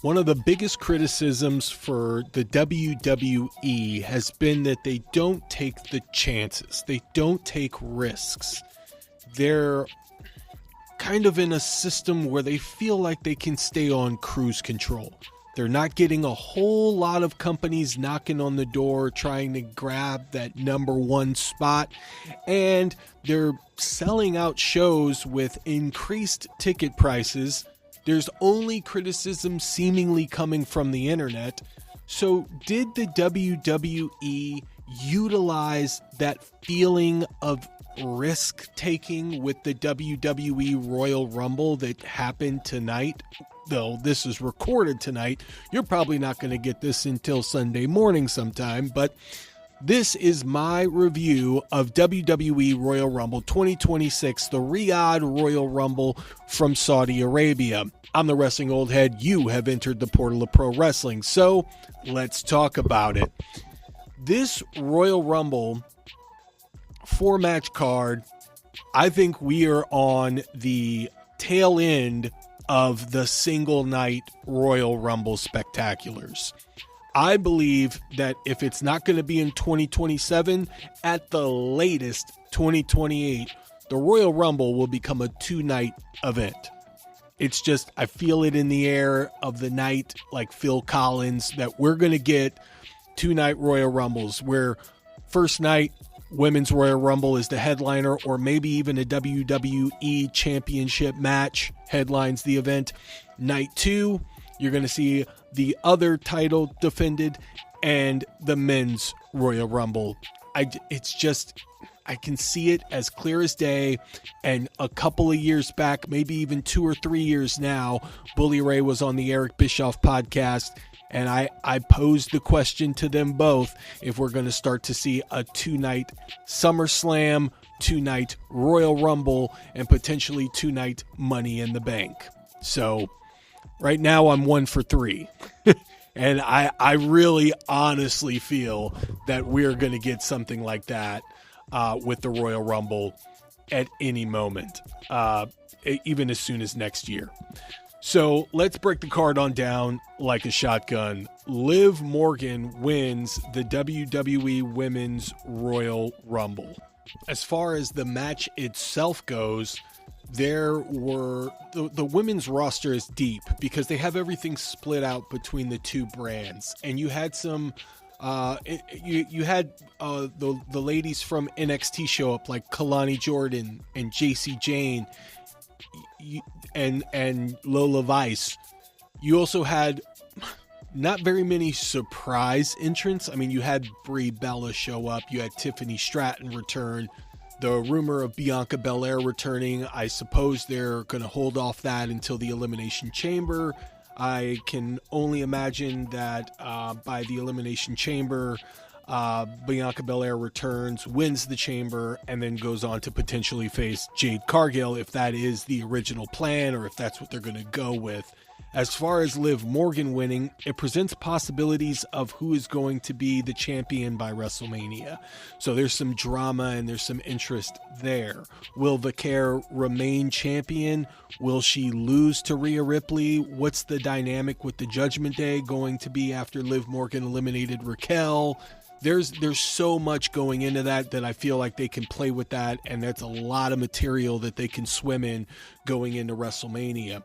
One of the biggest criticisms for the WWE has been that they don't take the chances. They don't take risks. They're kind of in a system where they feel like they can stay on cruise control. They're not getting a whole lot of companies knocking on the door trying to grab that number one spot, and they're selling out shows with increased ticket prices. There's only criticism seemingly coming from the internet. So did the WWE utilize that feeling of risk-taking with the WWE Royal Rumble that happened tonight? Though this is recorded tonight, you're probably not going to get this until Sunday morning sometime, but this is my review of WWE Royal Rumble 2026, the Riyadh Royal Rumble from Saudi Arabia. I'm the Wrestling Old Head. You have entered the portal of pro wrestling, so let's talk about it. This Royal Rumble 4-match card, I think we are on the tail end of the single night Royal Rumble spectaculars. I believe that if it's not going to be in 2027, at the latest 2028, the Royal Rumble will become a 2-night event. It's just, I feel it in the air of the night, like Phil Collins, that we're going to get 2-night Royal Rumbles where first night Women's Royal Rumble is the headliner, or maybe even a WWE Championship match headlines the event. Night 2, you're going to see the other title defended, and the Men's Royal Rumble. I can see it as clear as day. And a couple of years back, maybe even 2 or 3 years now, Bully Ray was on the Eric Bischoff podcast, and I posed the question to them both if we're going to start to see a 2-night SummerSlam, 2-night Royal Rumble, and potentially 2-night Money in the Bank. So right now I'm 1 for 3. And I really honestly feel that we're going to get something like that with the Royal Rumble at any moment, even as soon as next year. So let's break the card on down like a shotgun. Liv Morgan wins the WWE Women's Royal Rumble. As far as the match itself goes, there were the women's roster is deep because they have everything split out between the two brands, and you had some you had the ladies from NXT show up, like Kalani Jordan and JC Jane and Lola Vice. You also had not very many surprise entrants. I mean, you had Brie Bella show up, you had Tiffany Stratton return. The rumor of Bianca Belair returning, I suppose they're going to hold off that until the Elimination Chamber. I can only imagine that by the Elimination Chamber, Bianca Belair returns, wins the Chamber, and then goes on to potentially face Jade Cargill, if that is the original plan or if that's what they're going to go with. As far as Liv Morgan winning, it presents possibilities of who is going to be the champion by WrestleMania. So there's some drama and there's some interest there. Will Vaquer remain champion? Will she lose to Rhea Ripley? What's the dynamic with the Judgment Day going to be after Liv Morgan eliminated Raquel? There's so much going into that I feel like they can play with that, and that's a lot of material that they can swim in going into WrestleMania.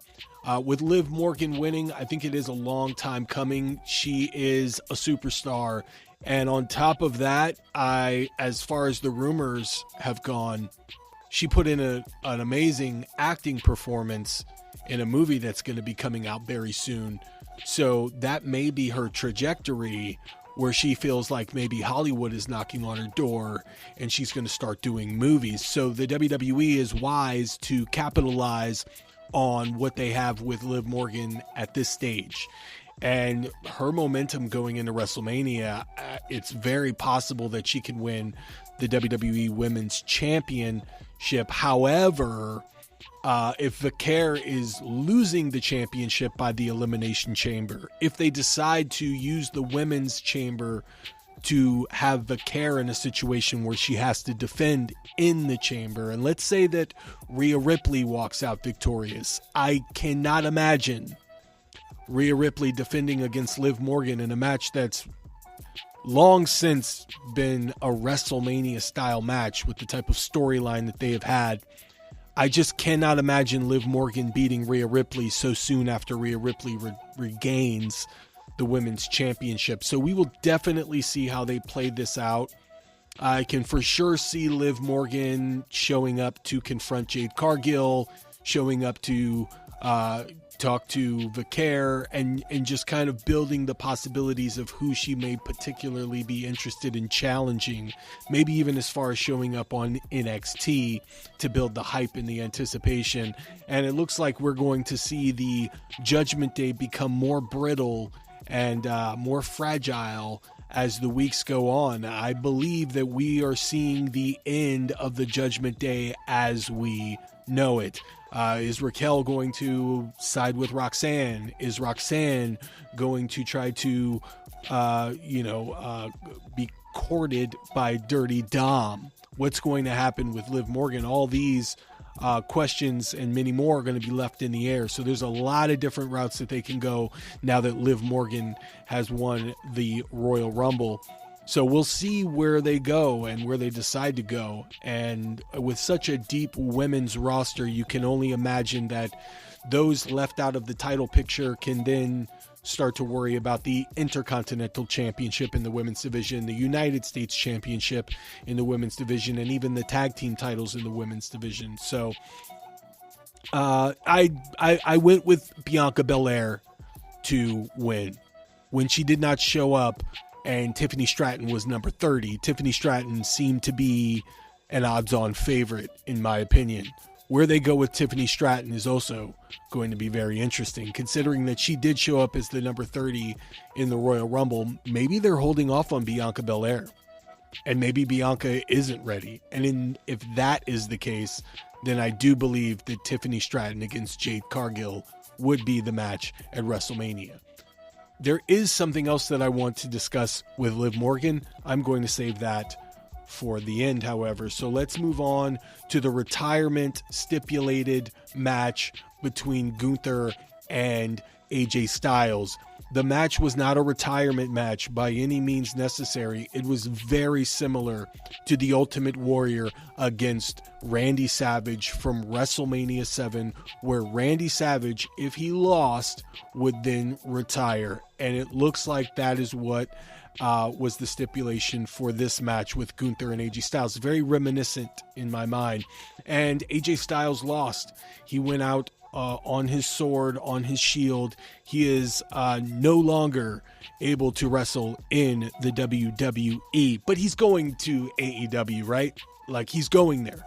With Liv Morgan winning, I think it is a long time coming. She is a superstar, and on top of that, as far as the rumors have gone, she put in an amazing acting performance in a movie that's going to be coming out very soon. So that may be her trajectory, where she feels like maybe Hollywood is knocking on her door and she's going to start doing movies. So the WWE is wise to capitalize on what they have with Liv Morgan at this stage. And her momentum going into WrestleMania, it's very possible that she can win the WWE Women's Championship. However, if Vaquer is losing the championship by the Elimination Chamber, if they decide to use the Women's Chamber to have Vaquer in a situation where she has to defend in the chamber, and let's say that Rhea Ripley walks out victorious, I cannot imagine Rhea Ripley defending against Liv Morgan in a match that's long since been a WrestleMania style match with the type of storyline that they have had. I just cannot imagine Liv Morgan beating Rhea Ripley so soon after Rhea Ripley regains the women's championship. So we will definitely see how they play this out. I can for sure see Liv Morgan showing up to confront Jade Cargill, showing up to talk to Vicaire, and just kind of building the possibilities of who she may particularly be interested in challenging, maybe even as far as showing up on NXT to build the hype and the anticipation. And it looks like we're going to see the Judgment Day become more brittle and more fragile as the weeks go on. I believe that we are seeing the end of the Judgment Day as we know it. Is Raquel going to side with Roxanne? Is Roxanne going to try to, be courted by Dirty Dom? What's going to happen with Liv Morgan? All these questions and many more are going to be left in the air. So there's a lot of different routes that they can go now that Liv Morgan has won the Royal Rumble. So we'll see where they go and where they decide to go. And with such a deep women's roster, you can only imagine that those left out of the title picture can then start to worry about the Intercontinental Championship in the women's division, the United States Championship in the women's division, and even the tag team titles in the women's division. So I went with Bianca Belair to win. When she did not show up and Tiffany Stratton was number 30, Tiffany Stratton seemed to be an odds-on favorite, in my opinion. Where they go with Tiffany Stratton is also going to be very interesting, considering that she did show up as the number 30 in the Royal Rumble. Maybe they're holding off on Bianca Belair, and maybe Bianca isn't ready. And if that is the case, then I do believe that Tiffany Stratton against Jade Cargill would be the match at WrestleMania. There is something else that I want to discuss with Liv Morgan. I'm going to save that for the end, however. So let's move on to the retirement stipulated match between Gunther and AJ Styles. The match was not a retirement match by any means necessary. It was very similar to the Ultimate Warrior against Randy Savage from WrestleMania 7, where Randy Savage, if he lost, would then retire. And it looks like that is what was the stipulation for this match with Gunther and AJ Styles. Very reminiscent in my mind. And AJ Styles lost. He went out on his sword, on his shield. He is no longer able to wrestle in the WWE, but he's going to AEW, right? Like, he's going there,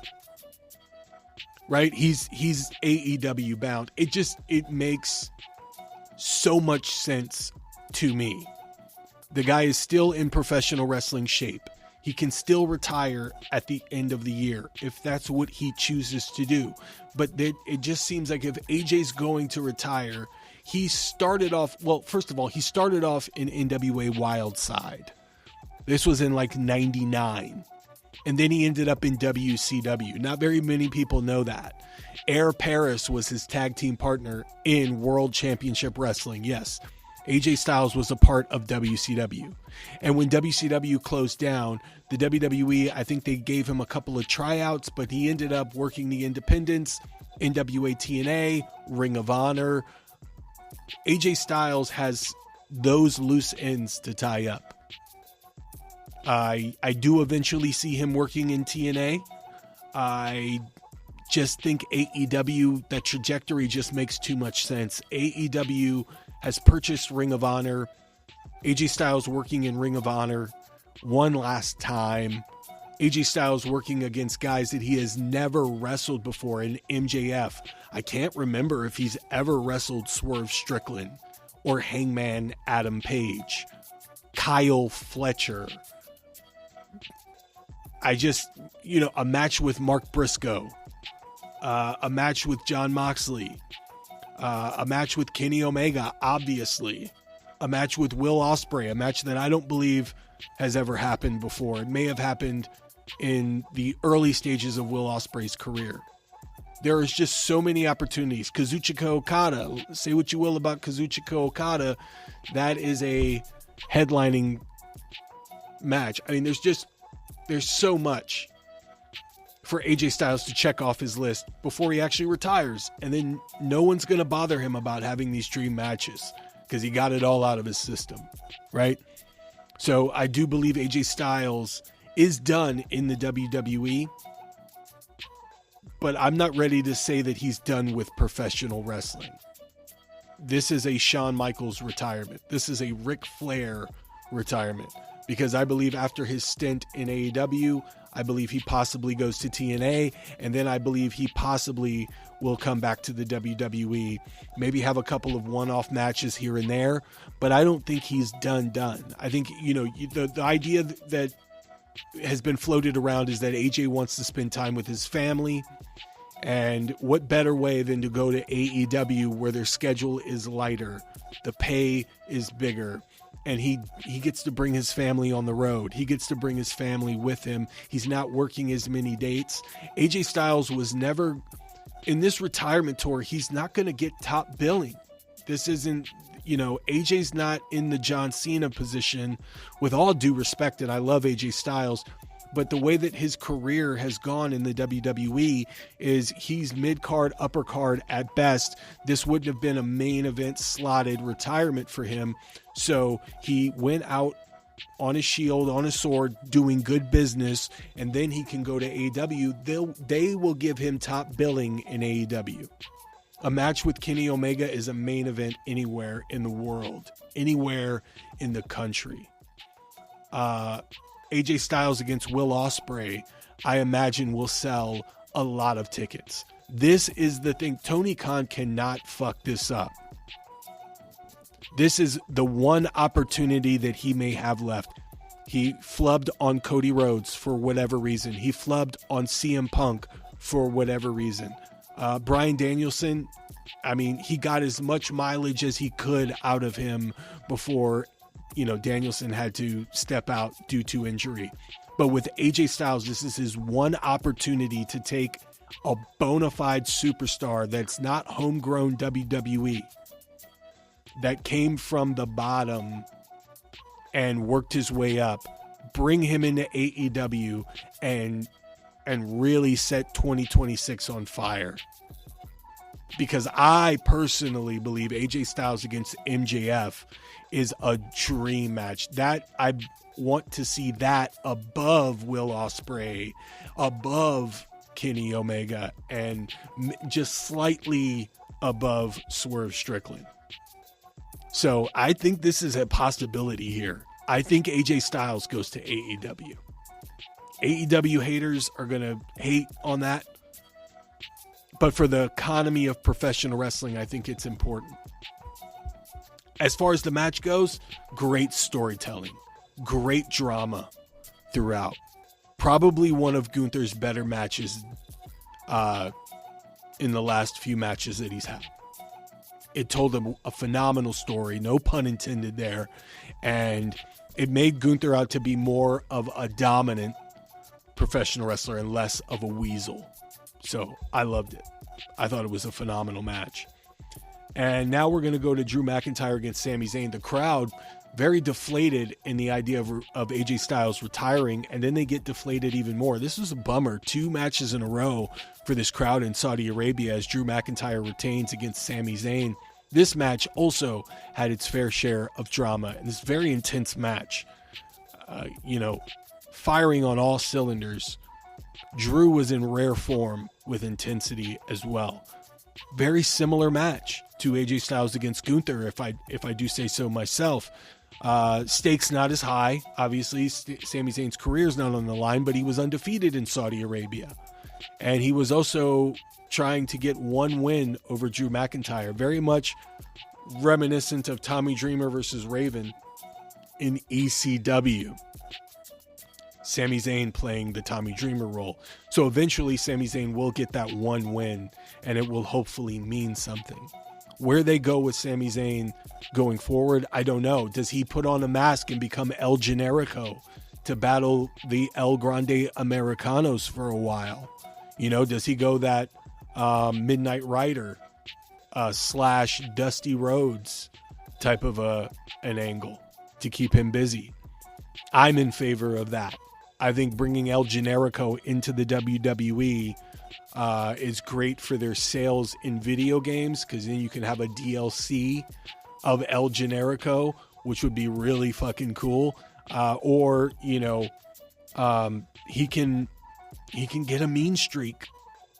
right? He's AEW bound. It makes so much sense to me. The guy is still in professional wrestling shape. He can still retire at the end of the year if that's what he chooses to do. But it just seems like if AJ's going to retire, he started off, well, first of all, he started off in NWA Wild Side. This was in like 99. And then he ended up in WCW. Not very many people know that. Air Paris was his tag team partner in World Championship Wrestling. Yes, AJ Styles was a part of WCW. And when WCW closed down, the WWE, I think they gave him a couple of tryouts, but he ended up working the independents, NWA TNA, Ring of Honor. AJ Styles has those loose ends to tie up. I do eventually see him working in TNA. I just think AEW, that trajectory just makes too much sense. AEW has purchased Ring of Honor. AJ Styles working in Ring of Honor one last time. AJ Styles working against guys that he has never wrestled before in MJF. I can't remember if he's ever wrestled Swerve Strickland or Hangman Adam Page, Kyle Fletcher. A match with Mark Briscoe, a match with Jon Moxley, a match with Kenny Omega, obviously, a match with Will Ospreay, a match that I don't believe has ever happened before. It may have happened in the early stages of Will Ospreay's career. There is just so many opportunities. Kazuchika Okada, say what you will about Kazuchika Okada, that is a headlining match. I mean, there's so much for AJ Styles to check off his list before he actually retires. And then no one's going to bother him about having these dream matches because he got it all out of his system, right? So I do believe AJ Styles is done in the WWE, but I'm not ready to say that he's done with professional wrestling. This is a Shawn Michaels retirement. This is a Ric Flair retirement, because I believe after his stint in AEW, I believe he possibly goes to TNA, and then I believe he possibly will come back to the WWE, maybe have a couple of one-off matches here and there, but I don't think he's done. I think, the idea that has been floated around is that AJ wants to spend time with his family, and what better way than to go to AEW where their schedule is lighter, the pay is bigger, and he gets to bring his family on the road. He gets to bring his family with him. He's not working as many dates. AJ Styles was never, in this retirement tour, he's not going to get top billing. This isn't, AJ's not in the John Cena position, with all due respect, and I love AJ Styles, but the way that his career has gone in the WWE is he's mid-card, upper card at best. This wouldn't have been a main event slotted retirement for him. So he went out on his shield, on his sword, doing good business, and then he can go to AEW. They will give him top billing in AEW. A match with Kenny Omega is a main event anywhere in the world, anywhere in the country. AJ Styles against Will Ospreay, I imagine, will sell a lot of tickets. This is the thing. Tony Khan cannot fuck this up. This is the one opportunity that he may have left. He flubbed on Cody Rhodes for whatever reason. He flubbed on CM Punk for whatever reason. Bryan Danielson, I mean, he got as much mileage as he could out of him before Danielson had to step out due to injury. But with AJ Styles, this is his one opportunity to take a bona fide superstar that's not homegrown WWE, that came from the bottom and worked his way up, bring him into AEW and really set 2026 on fire. Because I personally believe AJ Styles against MJF is a dream match. That I want to see that above Will Ospreay, above Kenny Omega, and just slightly above Swerve Strickland. So I think this is a possibility here. I think AJ Styles goes to AEW. AEW haters are going to hate on that. But for the economy of professional wrestling, I think it's important. As far as the match goes, great storytelling, great drama throughout. Probably one of Gunther's better matches in the last few matches that he's had. It told him a phenomenal story, no pun intended there, and it made Gunther out to be more of a dominant professional wrestler and less of a weasel. So I loved it. I thought it was a phenomenal match. And now we're going to go to Drew McIntyre against Sami Zayn. The crowd very deflated in the idea of AJ Styles retiring, and then they get deflated even more. This was a bummer. 2 matches in a row for this crowd in Saudi Arabia as Drew McIntyre retains against Sami Zayn. This match also had its fair share of drama, and this very intense match. Firing on all cylinders. Drew was in rare form with intensity as well. Very similar match to AJ Styles against Gunther, if I do say so myself. Stakes not as high. Obviously, Sami Zayn's career is not on the line, but he was undefeated in Saudi Arabia. And he was also trying to get one win over Drew McIntyre. Very much reminiscent of Tommy Dreamer versus Raven in ECW. Sami Zayn playing the Tommy Dreamer role. So eventually Sami Zayn will get that one win, and it will hopefully mean something. Where they go with Sami Zayn going forward, I don't know. Does he put on a mask and become El Generico to battle the El Grande Americanos for a while? Does he go that Midnight Rider slash Dusty Rhodes type of an angle to keep him busy. I'm in favor of that. I think bringing El Generico into the WWE is great for their sales in video games, because then you can have a DLC of El Generico, which would be really fucking cool. Or he can get a mean streak.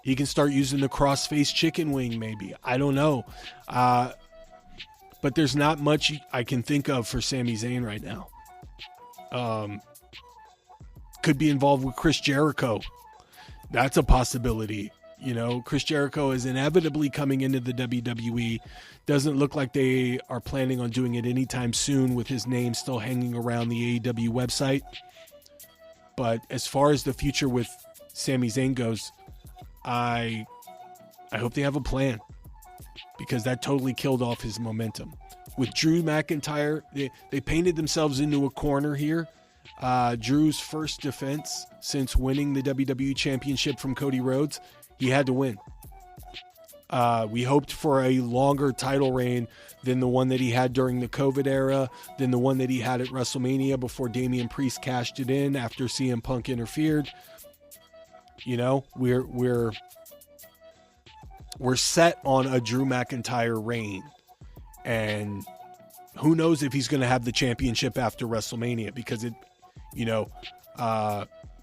He can start using the crossface chicken wing, maybe. I don't know. But there's not much I can think of for Sami Zayn right now. Could be involved with Chris Jericho. That's a possibility. Chris Jericho is inevitably coming into the WWE. Doesn't look like they are planning on doing it anytime soon, with his name still hanging around the AEW website. But as far as the future with Sami Zayn goes, I hope they have a plan, because that totally killed off his momentum. With Drew McIntyre, they painted themselves into a corner here. Drew's first defense since winning the WWE Championship from Cody Rhodes, he had to win. We hoped for a longer title reign than the one that he had during the COVID era, than the one that he had at WrestleMania before Damian Priest cashed it in after CM Punk interfered. We're set on a Drew McIntyre reign, and who knows if he's going to have the championship after WrestleMania, because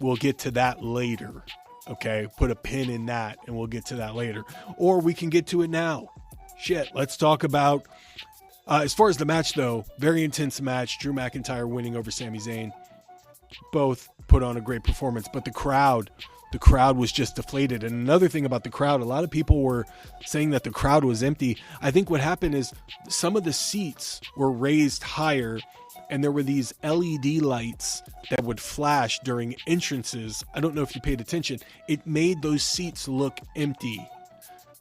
we'll get to that later. Okay, put a pin in that, and we'll get to that later. Or we can get to it now. Shit, let's talk about, as far as the match, though, very intense match. Drew McIntyre winning over Sami Zayn. Both put on a great performance, but the crowd was just deflated. And another thing about the crowd, a lot of people were saying that the crowd was empty. I think what happened is some of the seats were raised higher, and there were these LED lights that would flash during entrances. I don't know if you paid attention. It made those seats look empty.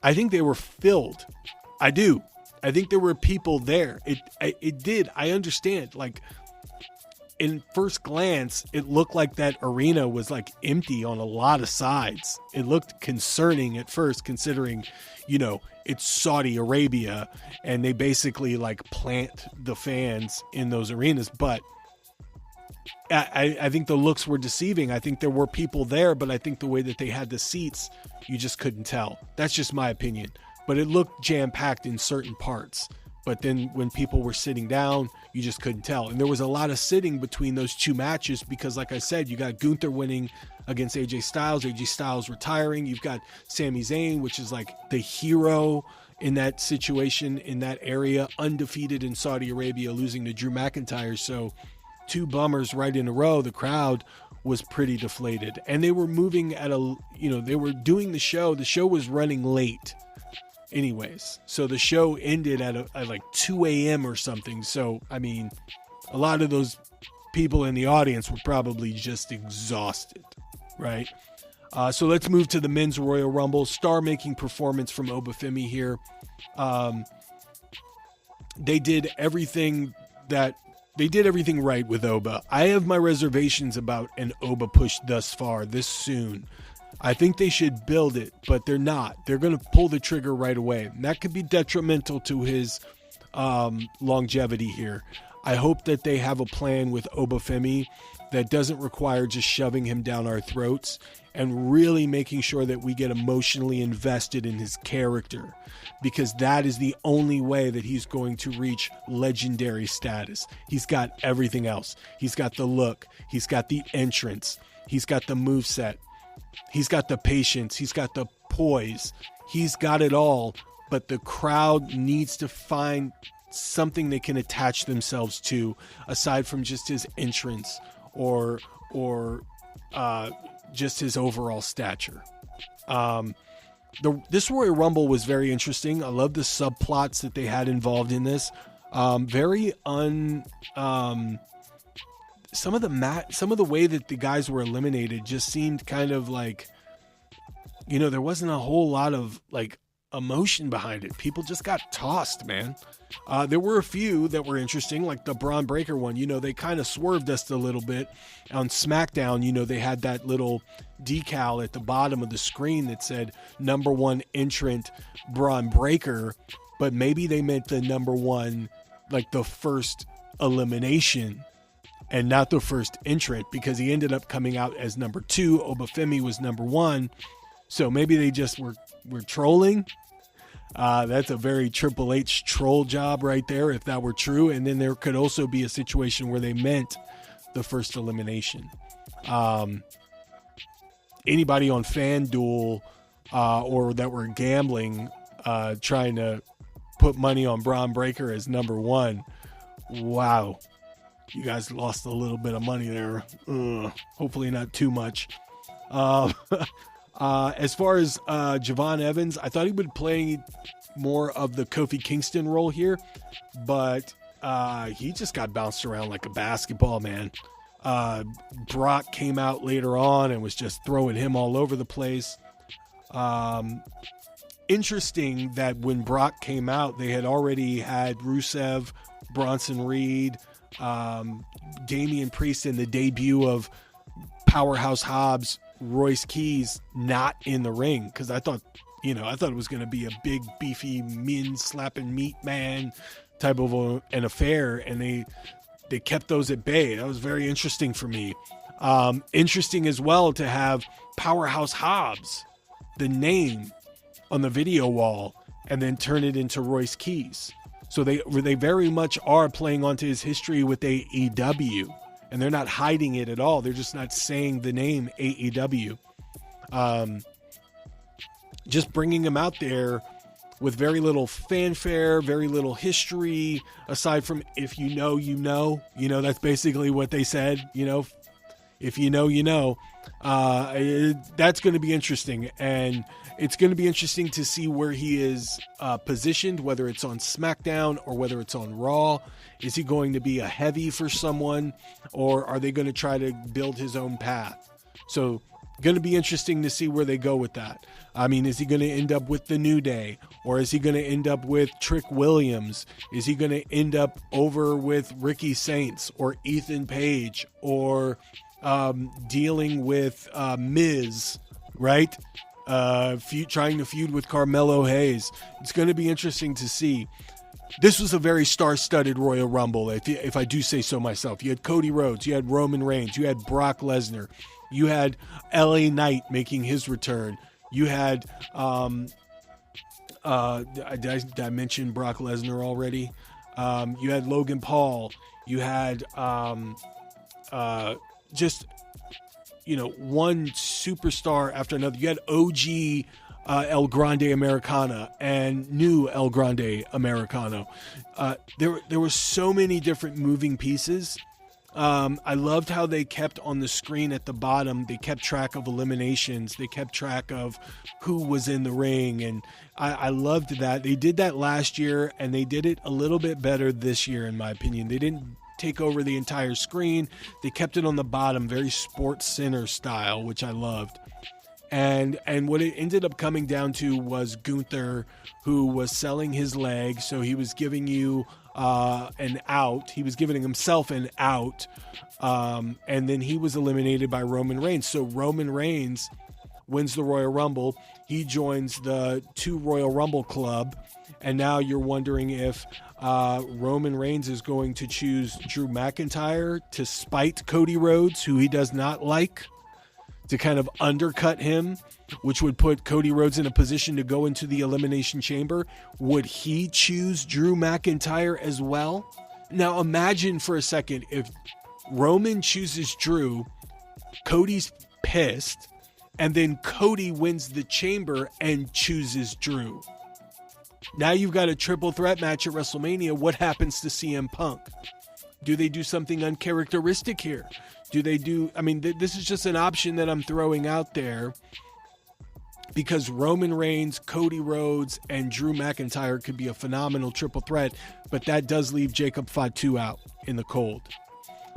I think they were filled. I do. I think there were people there. It did. I understand. Like, in first glance, it looked like that arena was like empty on a lot of sides. It looked concerning at first, considering, it's Saudi Arabia and they basically like plant the fans in those arenas. But I think the looks were deceiving. I think there were people there, but I think the way that they had the seats, you just couldn't tell. That's just my opinion. But it looked jam-packed in certain parts. But then when people were sitting down, you just couldn't tell. And there was a lot of sitting between those two matches because, like I said, you got Gunther winning against AJ Styles retiring. You've got Sami Zayn, which is like the hero in that situation, in that area, undefeated in Saudi Arabia, losing to Drew McIntyre. So two bummers right in a row. The crowd was pretty deflated. And they were moving at they were doing the show. The show was running late anyways. So the show ended at like 2 a.m. or something. So, I mean, a lot of those people in the audience were probably just exhausted, right? So let's move to the Men's Royal Rumble. Star-making performance from Obafemi here. They did everything right with Oba. I have my reservations about an Oba push thus far, this soon. I think they should build it, but they're not. They're going to pull the trigger right away. And that could be detrimental to his longevity here. I hope that they have a plan with Obafemi that doesn't require just shoving him down our throats and really making sure that we get emotionally invested in his character, because that is the only way that he's going to reach legendary status. He's got everything else. He's got the look. He's got the entrance. He's got the moveset. He's got the patience. He's got the poise. He's got it all, but the crowd needs to find something they can attach themselves to aside from just his entrance or just his overall stature. This Royal Rumble was very interesting. I love the subplots that they had involved in this. Some of the way that the guys were eliminated just seemed kind of like, there wasn't a whole lot of like emotion behind it. People just got tossed, man. There were a few that were interesting, like the Braun Breaker one. They kind of swerved us a little bit on SmackDown. They had that little decal at the bottom of the screen that said number one entrant Braun Breaker, but maybe they meant the number one, like the first elimination and not the first entrant, because he ended up coming out as number 2. Obafemi was number 1. So maybe they just were trolling. That's a very Triple H troll job right there, if that were true. And then there could also be a situation where they meant the first elimination. Anybody on FanDuel or that were gambling, trying to put money on Braun Breaker as number 1, wow. You guys lost a little bit of money there. Hopefully not too much. As far as Javon Evans, I thought he would play more of the Kofi Kingston role here, but he just got bounced around like a basketball, man. Brock came out later on and was just throwing him all over the place. Interesting that when Brock came out, they had already had Rusev, Bronson Reed, Damian Priest, and the debut of Powerhouse Hobbs, Royce Keys not in the ring, because I thought it was going to be a big beefy men slapping meat man type of an affair, and they kept those at bay. That was very interesting for me. Interesting as well to have Powerhouse Hobbs, the name, on the video wall, and then turn it into Royce Keys. So they very much are playing onto his history with AEW. And they're not hiding it at all. They're just not saying the name AEW. Just bringing him out there with very little fanfare, very little history, aside from if you know, you know. That's basically what they said. If you know, you know. That's going to be interesting. And it's going to be interesting to see where he is positioned, whether it's on SmackDown or whether it's on Raw. Is he going to be a heavy for someone, or are they going to try to build his own path? So going to be interesting to see where they go with that. I mean, is he going to end up with the New Day, or is he going to end up with Trick Williams? Is he going to end up over with Ricky Saints or Ethan Page, or dealing with Miz, right? Trying to feud with Carmelo Hayes. It's going to be interesting to see. This was a very star-studded Royal Rumble, if I do say so myself. You had Cody Rhodes, you had Roman Reigns, you had Brock Lesnar, you had LA Knight making his return. You had, did I mention Brock Lesnar already? You had Logan Paul. You had just, one superstar after another. You had OG El Grande Americana and new El Grande Americano. There were so many different moving pieces. I loved how they kept on the screen at the bottom. They kept track of eliminations. They kept track of who was in the ring. And I loved that. They did that last year, and they did it a little bit better this year, in my opinion. They didn't take over the entire screen. They kept it on the bottom, very Sports Center style, which I loved. And what it ended up coming down to was Gunther, who was selling his leg. So he was giving you an out. He was giving himself an out. And then he was eliminated by Roman Reigns. So Roman Reigns wins the Royal Rumble. He joins the 2 Royal Rumble club. And now you're wondering if Roman Reigns is going to choose Drew McIntyre to spite Cody Rhodes, who he does not like, to kind of undercut him, which would put Cody Rhodes in a position to go into the Elimination Chamber. Would he choose Drew McIntyre as well? Now imagine for a second if Roman chooses Drew, Cody's pissed, and then Cody wins the Chamber and chooses Drew. Now you've got a triple threat match at WrestleMania. What happens to CM Punk? Do they do something uncharacteristic here? This is just an option that I'm throwing out there, because Roman Reigns, Cody Rhodes, and Drew McIntyre could be a phenomenal triple threat, but that does leave Jacob Fatu out in the cold.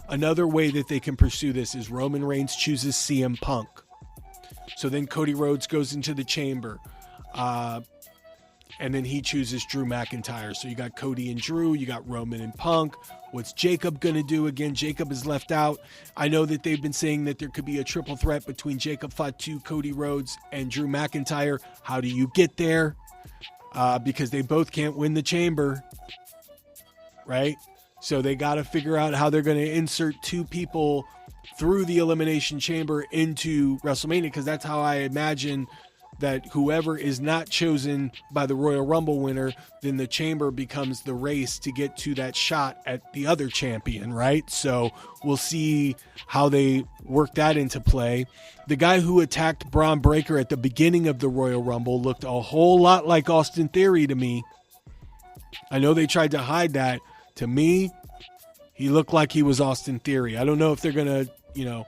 Another way that they can pursue this is Roman Reigns chooses CM Punk. So then Cody Rhodes goes into the Chamber. and then he chooses Drew McIntyre. So you got Cody and Drew, you got Roman and Punk. What's Jacob going to do again? Jacob is left out. I know that they've been saying that there could be a triple threat between Jacob Fatu, Cody Rhodes, and Drew McIntyre. How do you get there? Because they both can't win the chamber, right? So they got to figure out how they're going to insert two people through the Elimination Chamber into WrestleMania, because that's how I imagine that whoever is not chosen by the Royal Rumble winner, then the chamber becomes the race to get to that shot at the other champion, right? So we'll see how they work that into play. The guy who attacked Braun Breaker at the beginning of the Royal Rumble looked a whole lot like Austin Theory to me. I know they tried to hide that. To me, he looked like he was Austin Theory. I don't know if they're going to,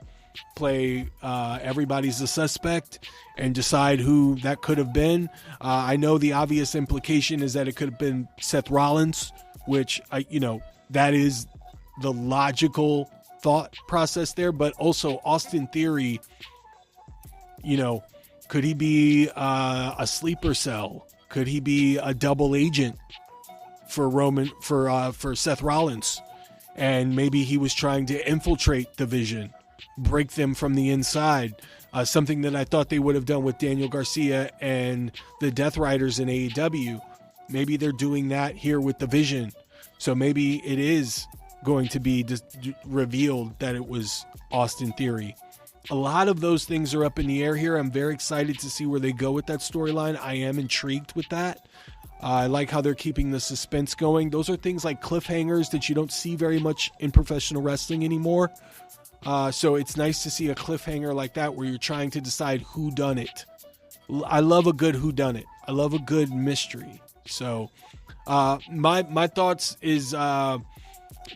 play everybody's a suspect and decide who that could have been. I know the obvious implication is that it could have been Seth Rollins, which, that is the logical thought process there. But also Austin Theory, could he be a sleeper cell? Could he be a double agent for Seth Rollins? And maybe he was trying to infiltrate the Vision, break them from the inside. Something that I thought they would have done with Daniel Garcia and the Death Riders in AEW. Maybe they're doing that here with the Vision. So maybe it is going to be revealed that it was Austin Theory. A lot of those things are up in the air here. I'm very excited to see where they go with that storyline. I am intrigued with that. I like how they're keeping the suspense going. Those are things like cliffhangers that you don't see very much in professional wrestling anymore. So it's nice to see a cliffhanger like that where you're trying to decide who done it. I love a good who done it. I love a good mystery. So my thoughts is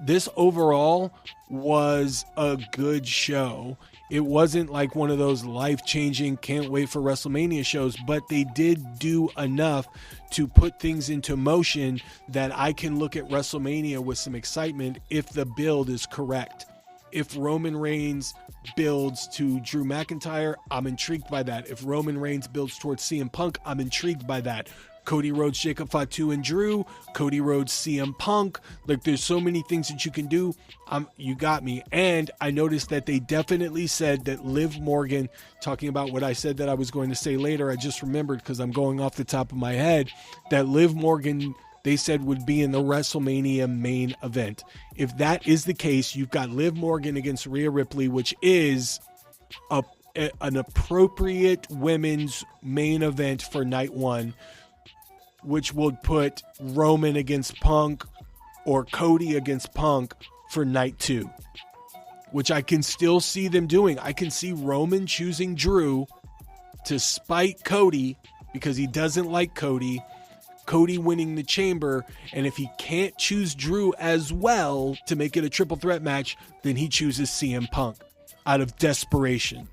this overall was a good show. It wasn't like one of those life-changing, can't wait for WrestleMania shows, but they did do enough to put things into motion that I can look at WrestleMania with some excitement if the build is correct. If Roman Reigns builds to Drew McIntyre, I'm intrigued by that. If Roman Reigns builds towards CM Punk, I'm intrigued by that. Cody Rhodes, Jacob Fatu, and Drew. Cody Rhodes, CM Punk. Like, there's so many things that you can do. You got me. And I noticed that they definitely said that Liv Morgan, talking about what I said that I was going to say later, I just remembered because I'm going off the top of my head, that Liv Morgan, they said, would be in the WrestleMania main event. If that is the case, you've got Liv Morgan against Rhea Ripley, which is an appropriate women's main event for night one, which would put Roman against Punk or Cody against Punk for night two, which I can still see them doing. I can see Roman choosing Drew to spite Cody because he doesn't like Cody. Cody winning the chamber, and if he can't choose Drew as well to make it a triple threat match, then he chooses CM Punk out of desperation.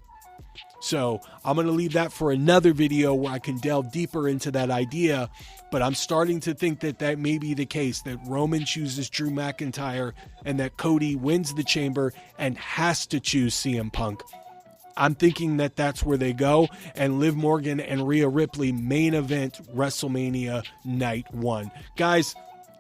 So I'm going to leave that for another video where I can delve deeper into that idea, but I'm starting to think that that may be the case, that Roman chooses Drew McIntyre and that Cody wins the chamber and has to choose CM Punk. I'm thinking that that's where they go, and Liv Morgan and Rhea Ripley main event WrestleMania night one. Guys,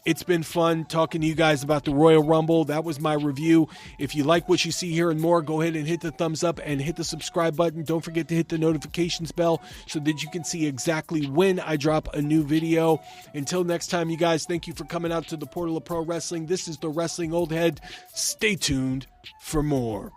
it's been fun talking to you guys about the Royal Rumble. That was my review. If you like what you see here and more, go ahead and hit the thumbs up and hit the subscribe button. Don't forget to hit the notifications bell so that you can see exactly when I drop a new video. Until next time, you guys, thank you for coming out to the Portal of Pro Wrestling. This is the Wrestling Old Head. Stay tuned for more.